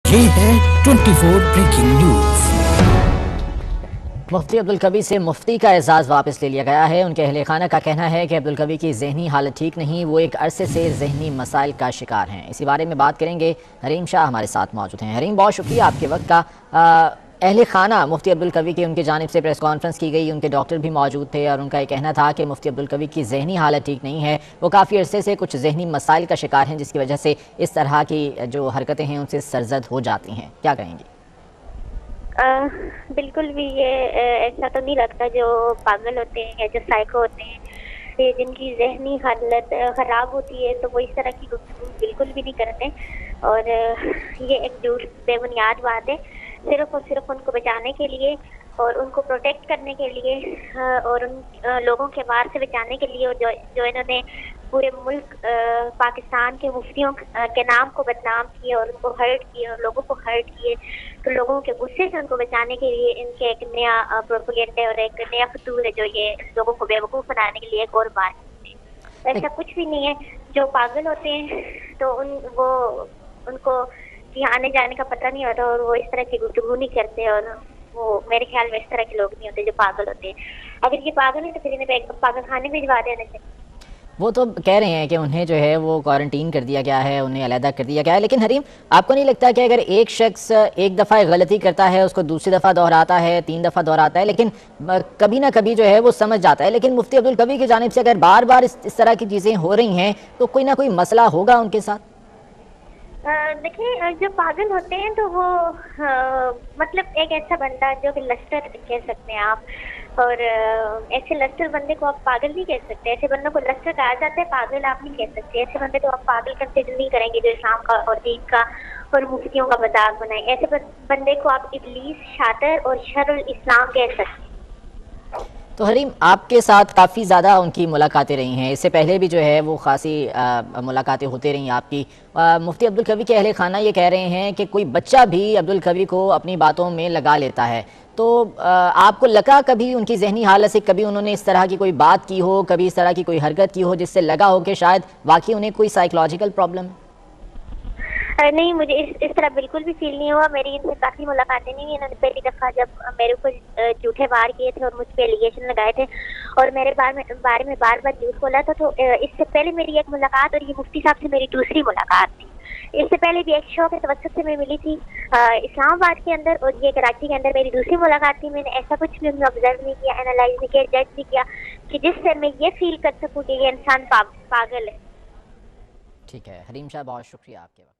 ये है 24 breaking news. मुफ्ती अब्दुल कवी से मुफ्ती का एजाज़ वापस ले लिया गया है। उनके अहले खाना का कहना है कि अब्दुल कवी की जहनी हालत ठीक नहीं, वो एक अरसे से जहनी मसाइल का शिकार हैं। इसी बारे में बात करेंगे, हरीम शाह हमारे साथ मौजूद हैं। हरीम, बहुत शुक्रिया आपके वक्त का। अहले खाना मुफ्ती अब्दुल कवी की उनकी जानिब से प्रेस कॉन्फ्रेंस की गई, उनके डॉक्टर भी मौजूद थे और उनका ये कहना था कि मुफ्ती अब्दुल कवी की जहनी हालत ठीक नहीं है, वो काफ़ी अरसे से कुछ जहनी मसाइल का शिकार हैं, जिसकी वजह से इस तरह की जो हरकतें हैं उनसे सरजद हो जाती हैं। क्या कहेंगी? बिल्कुल भी ये ऐसा तो नहीं लगता। जो पागल होते हैं या जो साइको होते हैं, ये जिनकी जहनी हालत ख़राब होती है, तो वो इस तरह की गुफ्तगू बिल्कुल भी नहीं करते। और ये एक झूठ बेबुनियाद बात है। सिर्फ और सिर्फ उनको बचाने के लिए और उनको प्रोटेक्ट करने के लिए और उन लोगों के वार से बचाने के लिए, और जो इन्होंने पूरे मुल्क पाकिस्तान के मुफ्तियों के नाम को बदनाम किए और उनको हर्ट किए और लोगों को हर्ट किए, तो लोगों के गुस्से से उनको बचाने के लिए इनके एक नया प्रोपेगेंडा और एक नया फतूर है, जो ये लोगों को बेवकूफ़ बनाने के लिए एक और बात है। ऐसा कुछ भी नहीं है। जो पागल होते हैं तो उनको यहाँ आने जाने का पता नहीं होता और वो इस तरह की गुफ्तगू नहीं करते, और वो मेरे ख्याल में इस तरह के लोग नहीं होते जो पागल होते हैं। अगर ये पागल है तो फिर इन्हें पागल खाने भिजवा देना चाहिए। वो तो कह रहे हैं कि उन्हें जो है वो क्वारंटीन कर दिया गया है, उन्हें अलहदा कर दिया गया है। लेकिन हरीम, आपको नहीं लगता कि अगर एक शख्स एक दफ़ा गलती करता है, उसको दूसरी दफ़ा दोहराता है, 3 दफ़ा दोहराता है, लेकिन कभी ना कभी जो है वो समझ जाता है, लेकिन मुफ्ती अब्दुल कवी की जानिब से अगर बार बार इस तरह की चीज़ें हो रही हैं तो कोई ना कोई मसला होगा उनके साथ? देखिए, जो पागल होते हैं तो वो मतलब एक ऐसा बंदा जो कि लश्कर कह सकते हैं आप, और ऐसे लश्कर बंदे को आप पागल नहीं कह सकते। ऐसे बंदों को लश्कर कहा जाता है, पागल आप नहीं कह सकते। ऐसे बंदे को आप पागल कंसिडर नहीं करेंगे जो इस्लाम का और दीन का और मुफ्तियों का मजाक बनाए। ऐसे बंदे को आप इब्लीस, शातिर और शरुल इस्लाम कह सकते हैं। तो हरीम, आपके साथ काफ़ी ज़्यादा उनकी मुलाकातें रही हैं, इससे पहले भी जो है वो खासी मुलाकातें होती रही आपकी। मुफ्ती अब्दुल कवी के अहले खाना ये कह रहे हैं कि कोई बच्चा भी अब्दुल कवी को अपनी बातों में लगा लेता है। तो आपको लगा कभी उनकी जहनी हालत से, कभी उन्होंने इस तरह की कोई बात की हो, कभी इस तरह की कोई हरकत की हो जिससे लगा हो कि शायद वाकई उन्हें कोई साइकोलॉजिकल प्रॉब्लम है? नहीं, मुझे इस तरह बिल्कुल भी फील नहीं हुआ। मेरी इनसे काफ़ी मुलाकातें नहीं हुई। इन्होंने पहली दफ़ा जब मेरे ऊपर झूठे वार किए थे और मुझ पर एलिगेशन लगाए थे और मेरे बारे में बार बार झूठ बोला था, तो इससे पहले मेरी एक मुलाकात और ये मुफ्ती साहब से मेरी दूसरी मुलाकात थी। इससे पहले भी एक शो के तवज्जुह से मैं मिली थी इस्लामाबाद के अंदर, और ये कराची के अंदर मेरी दूसरी मुलाकात थी। मैंने ऐसा कुछ भी ऑब्जर्व नहीं किया, एनालाइज नहीं किया, जज नहीं किया कि जिससे मैं ये फील कर सकूँ कि ये इंसान पागल है। ठीक है हरीम शाह, बहुत शुक्रिया आपके वक्त।